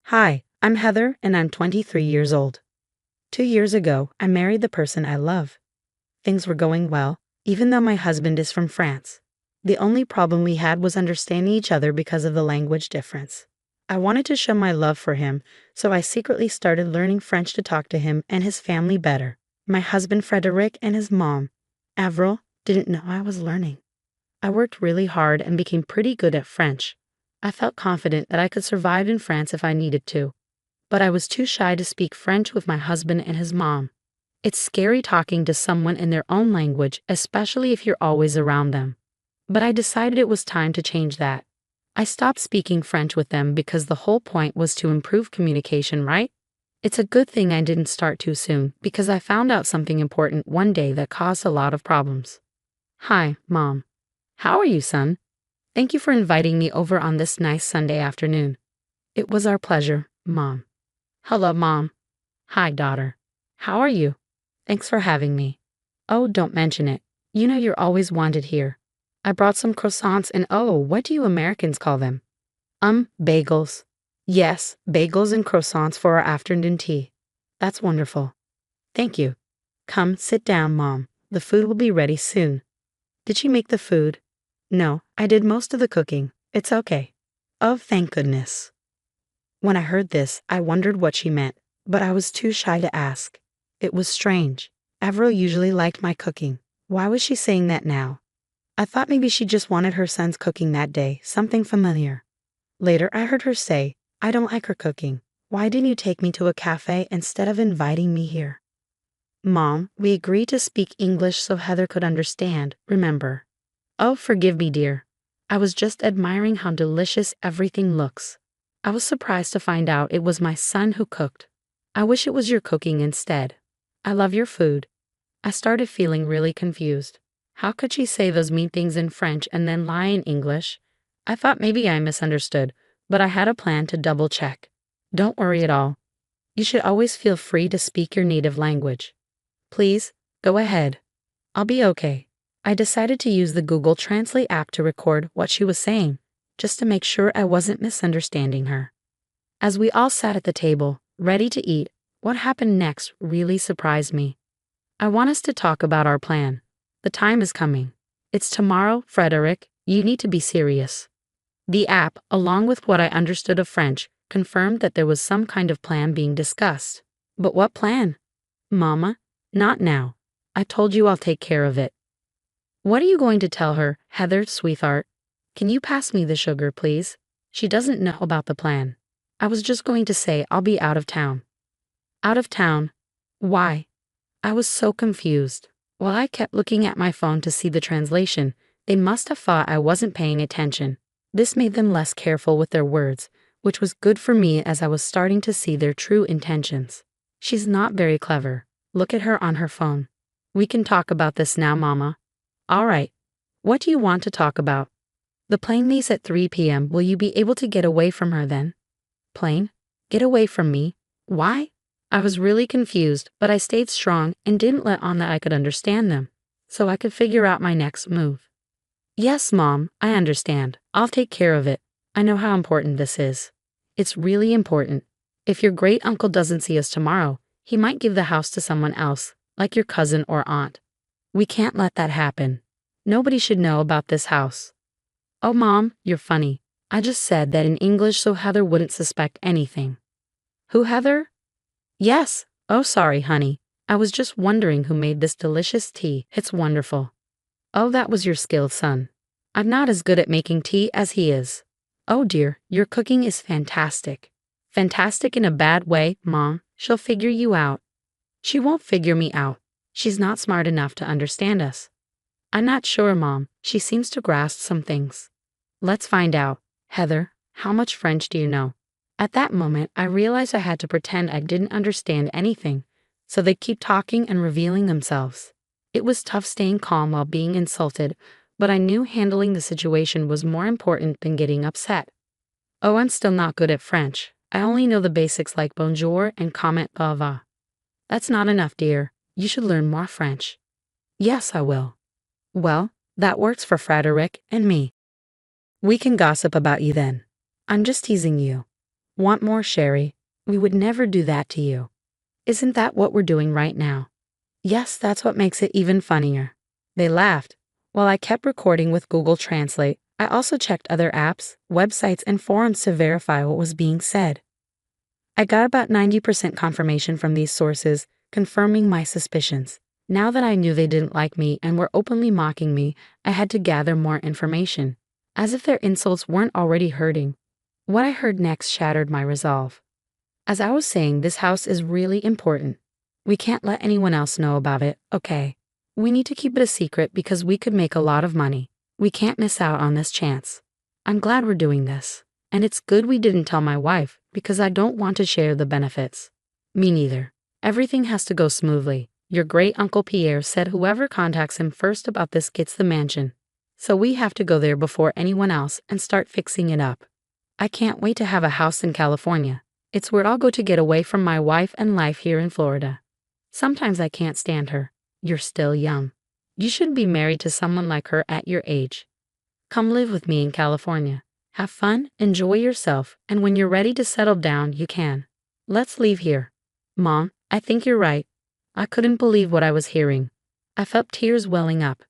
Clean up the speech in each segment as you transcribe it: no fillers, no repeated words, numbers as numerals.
Hi, I'm Heather and I'm 23 years old. 2 years ago, I married the person I love. Things were going well, even though my husband is from France. The only problem we had was understanding each other because of the language difference. I wanted to show my love for him, so I secretly started learning French to talk to him and his family better. My husband Frederic and his mom, Avril, didn't know I was learning. I worked really hard and became pretty good at French. I felt confident that I could survive in France if I needed to. But I was too shy to speak French with my husband and his mom. It's scary talking to someone in their own language, especially if you're always around them. But I decided it was time to change that. I stopped speaking French with them because the whole point was to improve communication, right? It's a good thing I didn't start too soon because I found out something important one day that caused a lot of problems. Hi, Mom. How are you, son? Thank you for inviting me over on this nice Sunday afternoon. It was our pleasure, Mom. Hello, Mom. Hi, daughter. How are you? Thanks for having me. Oh, don't mention it. You know you're always wanted here. I brought some croissants and what do you Americans call them? Bagels. Yes, bagels and croissants for our afternoon tea. That's wonderful. Thank you. Come, sit down, Mom. The food will be ready soon. Did she make the food? No, I did most of the cooking. It's okay. Oh, thank goodness. When I heard this, I wondered what she meant, but I was too shy to ask. It was strange. Avril usually liked my cooking. Why was she saying that now? I thought maybe she just wanted her son's cooking that day, something familiar. Later, I heard her say, I don't like her cooking. Why didn't you take me to a cafe instead of inviting me here? Mom, we agreed to speak English so Heather could understand, remember? Oh, forgive me, dear. I was just admiring how delicious everything looks. I was surprised to find out it was my son who cooked. I wish it was your cooking instead. I love your food. I started feeling really confused. How could she say those mean things in French and then lie in English? I thought maybe I misunderstood, but I had a plan to double check. Don't worry at all. You should always feel free to speak your native language. Please, go ahead. I'll be okay. I decided to use the Google Translate app to record what she was saying, just to make sure I wasn't misunderstanding her. As we all sat at the table, ready to eat, what happened next really surprised me. I want us to talk about our plan. The time is coming. It's tomorrow, Frederic. You need to be serious. The app, along with what I understood of French, confirmed that there was some kind of plan being discussed. But what plan? Mama, not now. I told you I'll take care of it. What are you going to tell her, Heather, sweetheart? Can you pass me the sugar, please? She doesn't know about the plan. I was just going to say I'll be out of town. Out of town? Why? I was so confused. While I kept looking at my phone to see the translation, they must have thought I wasn't paying attention. This made them less careful with their words, which was good for me as I was starting to see their true intentions. She's not very clever. Look at her on her phone. We can talk about this now, Mama. All right. What do you want to talk about? The plane leaves at 3 p.m. Will you be able to get away from her then? Plane? Get away from me? Why? I was really confused, but I stayed strong and didn't let on that I could understand them, so I could figure out my next move. Yes, Mom, I understand. I'll take care of it. I know how important this is. It's really important. If your great uncle doesn't see us tomorrow, he might give the house to someone else, like your cousin or aunt. We can't let that happen. Nobody should know about this house. Oh, Mom, you're funny. I just said that in English so Heather wouldn't suspect anything. Who, Heather? Yes. Oh, sorry, honey. I was just wondering who made this delicious tea. It's wonderful. Oh, that was your skill, son. I'm not as good at making tea as he is. Oh dear, your cooking is fantastic. Fantastic in a bad way, Mom. She'll figure you out. She won't figure me out. She's not smart enough to understand us. I'm not sure, Mom. She seems to grasp some things. Let's find out. Heather, how much French do you know? At that moment, I realized I had to pretend I didn't understand anything, so they'd keep talking and revealing themselves. It was tough staying calm while being insulted, but I knew handling the situation was more important than getting upset. Oh, I'm still not good at French. I only know the basics like bonjour and comment va. That's not enough, dear. You should learn more French. Yes, I will. Well, that works for Frederic and me. We can gossip about you then. I'm just teasing you. Want more, Sherry? We would never do that to you. Isn't that what we're doing right now? Yes, that's what makes it even funnier. They laughed. While I kept recording with Google Translate, I also checked other apps, websites, and forums to verify what was being said. I got about 90% confirmation from these sources, confirming my suspicions. Now that I knew they didn't like me and were openly mocking me, I had to gather more information. As if their insults weren't already hurting. What I heard next shattered my resolve. As I was saying, this house is really important. We can't let anyone else know about it, okay? We need to keep it a secret because we could make a lot of money. We can't miss out on this chance. I'm glad we're doing this. And it's good we didn't tell my wife because I don't want to share the benefits. Me neither. Everything has to go smoothly. Your great Uncle Pierre said whoever contacts him first about this gets the mansion. So we have to go there before anyone else and start fixing it up. I can't wait to have a house in California. It's where I'll go to get away from my wife and life here in Florida. Sometimes I can't stand her. You're still young. You shouldn't be married to someone like her at your age. Come live with me in California. Have fun, enjoy yourself, and when you're ready to settle down, you can. Let's leave here. Mom, I think you're right. I couldn't believe what I was hearing. I felt tears welling up.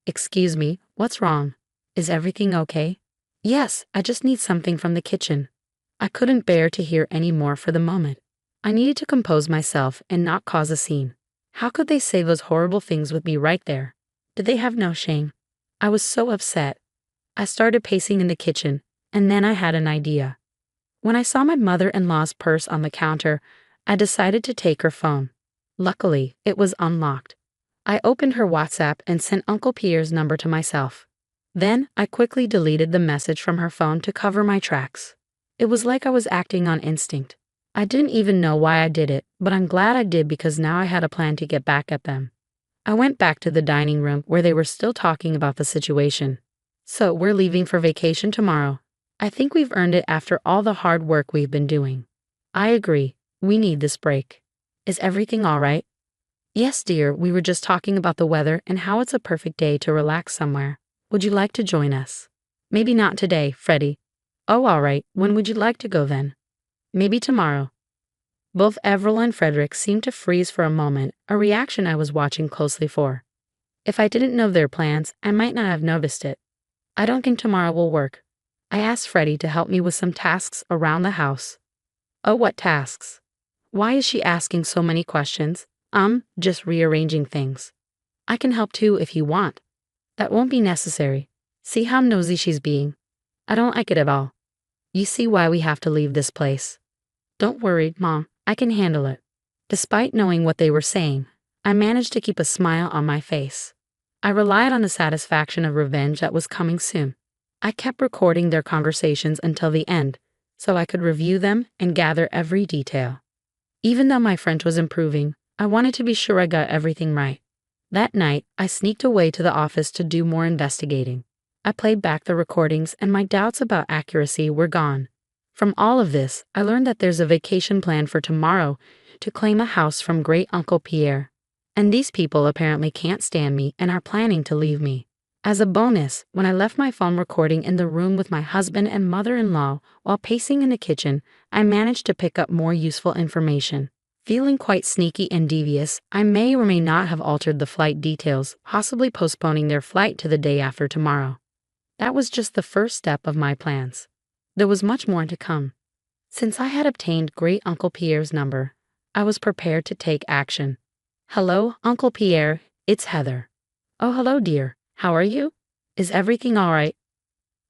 Excuse me, what's wrong? Is everything okay? Yes, I just need something from the kitchen. I couldn't bear to hear any more for the moment. I needed to compose myself and not cause a scene. How could they say those horrible things with me right there? Did they have no shame? I was so upset. I started pacing in the kitchen, and then I had an idea. When I saw my mother-in-law's purse on the counter, I decided to take her phone. Luckily, it was unlocked. I opened her WhatsApp and sent Uncle Pierre's number to myself. Then, I quickly deleted the message from her phone to cover my tracks. It was like I was acting on instinct. I didn't even know why I did it, but I'm glad I did because now I had a plan to get back at them. I went back to the dining room where they were still talking about the situation. So, we're leaving for vacation tomorrow. I think we've earned it after all the hard work we've been doing. I agree. We need this break. Is everything all right? Yes, dear, we were just talking about the weather and how it's a perfect day to relax somewhere. Would you like to join us? Maybe not today, Freddie. Oh, all right. When would you like to go then? Maybe tomorrow. Both Avril and Frederick seemed to freeze for a moment, a reaction I was watching closely for. If I didn't know their plans, I might not have noticed it. I don't think tomorrow will work. I asked Freddie to help me with some tasks around the house. Oh, what tasks? Why is she asking so many questions? Just rearranging things. I can help too if you want. That won't be necessary. See how nosy she's being? I don't like it at all. You see why we have to leave this place. Don't worry, Mom, I can handle it. Despite knowing what they were saying, I managed to keep a smile on my face. I relied on the satisfaction of revenge that was coming soon. I kept recording their conversations until the end, so I could review them and gather every detail. Even though my French was improving, I wanted to be sure I got everything right. That night, I sneaked away to the office to do more investigating. I played back the recordings and my doubts about accuracy were gone. From all of this, I learned that there's a vacation planned for tomorrow to claim a house from Great Uncle Pierre. And these people apparently can't stand me and are planning to leave me. As a bonus, when I left my phone recording in the room with my husband and mother-in-law while pacing in the kitchen, I managed to pick up more useful information. Feeling quite sneaky and devious, I may or may not have altered the flight details, possibly postponing their flight to the day after tomorrow. That was just the first step of my plans. There was much more to come. Since I had obtained Great Uncle Pierre's number, I was prepared to take action. Hello, Uncle Pierre, it's Heather. Oh, hello, dear. How are you? Is everything all right?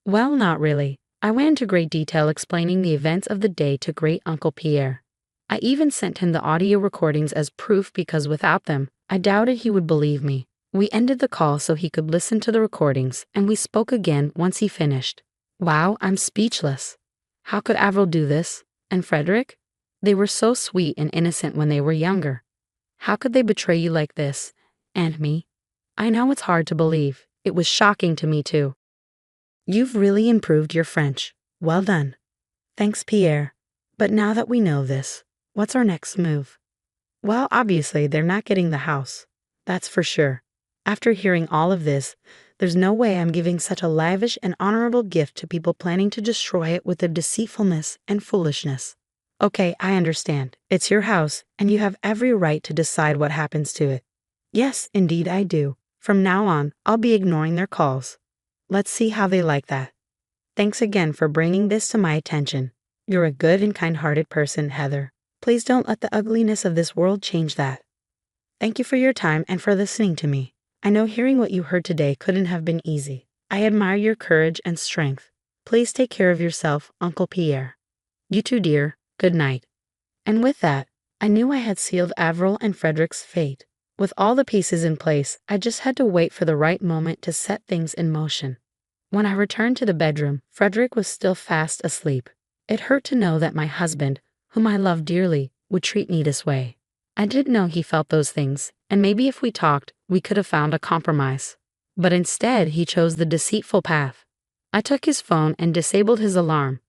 Well, not really. I went into great detail explaining the events of the day to Great Uncle Pierre. I even sent him the audio recordings as proof because without them, I doubted he would believe me. We ended the call so he could listen to the recordings, and we spoke again once he finished. Wow, I'm speechless. How could Avril do this? And Frederick? They were so sweet and innocent when they were younger. How could they betray you like this? And me? I know it's hard to believe. It was shocking to me too. You've really improved your French. Well done. Thanks, Pierre. But now that we know this, what's our next move? Well, obviously, they're not getting the house. That's for sure. After hearing all of this, there's no way I'm giving such a lavish and honorable gift to people planning to destroy it with their deceitfulness and foolishness. Okay, I understand. It's your house, and you have every right to decide what happens to it. Yes, indeed I do. From now on, I'll be ignoring their calls. Let's see how they like that. Thanks again for bringing this to my attention. You're a good and kind-hearted person, Heather. Please don't let the ugliness of this world change that. Thank you for your time and for listening to me. I know hearing what you heard today couldn't have been easy. I admire your courage and strength. Please take care of yourself, Uncle Pierre. You too, dear. Good night. And with that, I knew I had sealed Avril and Frederick's fate. With all the pieces in place, I just had to wait for the right moment to set things in motion. When I returned to the bedroom, Frederick was still fast asleep. It hurt to know that my husband, whom I loved dearly, would treat me this way. I didn't know he felt those things, and maybe if we talked, we could have found a compromise. But instead, he chose the deceitful path. I took his phone and disabled his alarm.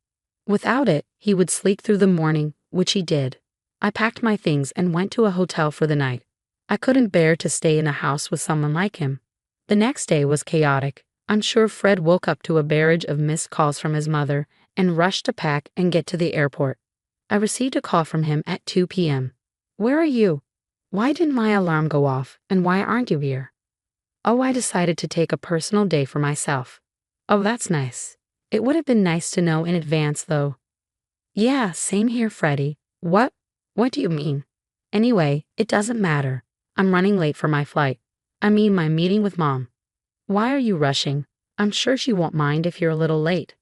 Without it, he would sleep through the morning, which he did. I packed my things and went to a hotel for the night. I couldn't bear to stay in a house with someone like him. The next day was chaotic. I'm sure Fred woke up to a barrage of missed calls from his mother and rushed to pack and get to the airport. I received a call from him at 2 p.m. Where are you? Why didn't my alarm go off, and why aren't you here? Oh, I decided to take a personal day for myself. Oh, that's nice. It would have been nice to know in advance, though. Yeah, same here, Freddie. What? What do you mean? Anyway, it doesn't matter. I'm running late for my flight. I mean my meeting with Mom. Why are you rushing? I'm sure she won't mind if you're a little late.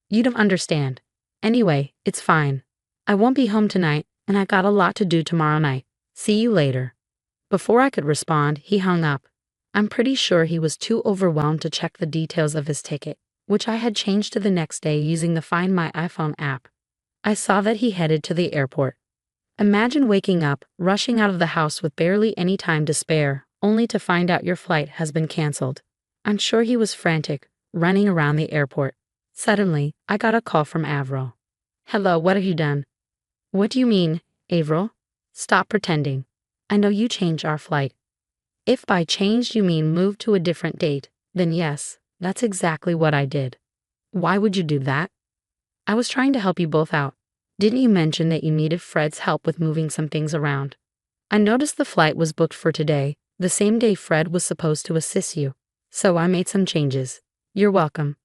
You don't understand. Anyway, it's fine. I won't be home tonight, and I got a lot to do tomorrow night. See you later. Before I could respond, he hung up. I'm pretty sure he was too overwhelmed to check the details of his ticket, which I had changed to the next day using the Find My iPhone app. I saw that he headed to the airport. Imagine waking up, rushing out of the house with barely any time to spare, only to find out your flight has been canceled. I'm sure he was frantic, running around the airport. Suddenly, I got a call from Avril. Hello, what have you done? What do you mean, Avril? Stop pretending. I know you changed our flight. If by changed you mean moved to a different date, then yes, that's exactly what I did. Why would you do that? I was trying to help you both out. Didn't you mention that you needed Fred's help with moving some things around? I noticed the flight was booked for today, the same day Fred was supposed to assist you. So I made some changes. You're welcome.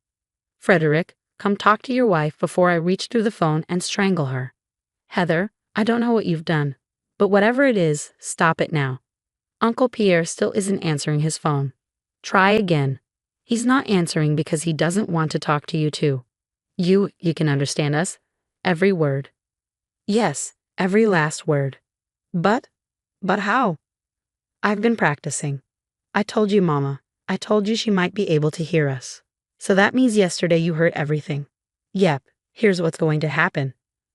Frederick, come talk to your wife before I reach through the phone and strangle her. Heather, I don't know what you've done, but whatever it is, stop it now. Uncle Pierre still isn't answering his phone. Try again. He's not answering because he doesn't want to talk to you too. You can understand us? Every word. Yes, every last word. But how? I've been practicing. I told you, Mama. I told you she might be able to hear us. So that means yesterday you heard everything. Yep, here's what's going to happen.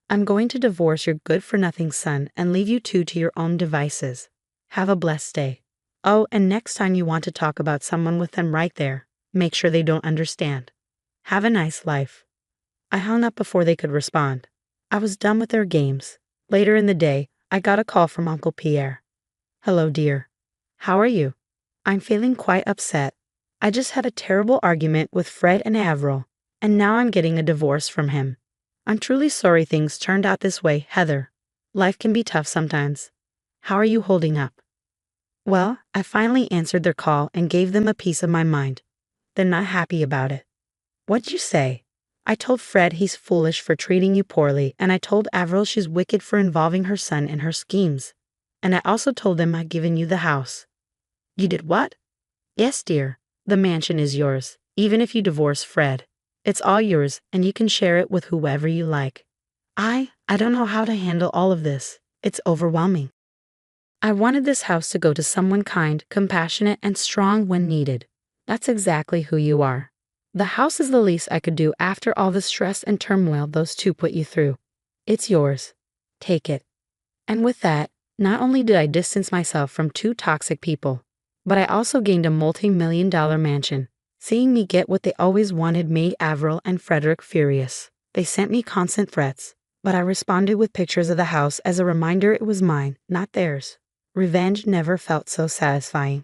I'm going to divorce your good-for-nothing son and leave you two to your own devices. Have a blessed day. Oh, and next time you want to talk about someone with them right there, make sure they don't understand. Have a nice life. I hung up before they could respond. I was done with their games. Later in the day, I got a call from Uncle Pierre. Hello, dear. How are you? I'm feeling quite upset. I just had a terrible argument with Fred and Avril, and now I'm getting a divorce from him. I'm truly sorry things turned out this way, Heather. Life can be tough sometimes. How are you holding up? Well, I finally answered their call and gave them a piece of my mind. They're not happy about it. What'd you say? I told Fred he's foolish for treating you poorly, and I told Avril she's wicked for involving her son in her schemes. And I also told them I'd given you the house. You did what? Yes, dear. The mansion is yours, even if you divorce Fred. It's all yours, and you can share it with whoever you like. I don't know how to handle all of this. It's overwhelming. I wanted this house to go to someone kind, compassionate, and strong when needed. That's exactly who you are. The house is the least I could do after all the stress and turmoil those two put you through. It's yours. Take it. And with that, not only did I distance myself from two toxic people, but I also gained a multi-million-dollar mansion. Seeing me get what they always wanted made Avril and Frederick furious. They sent me constant threats, but I responded with pictures of the house as a reminder it was mine, not theirs. Revenge never felt so satisfying.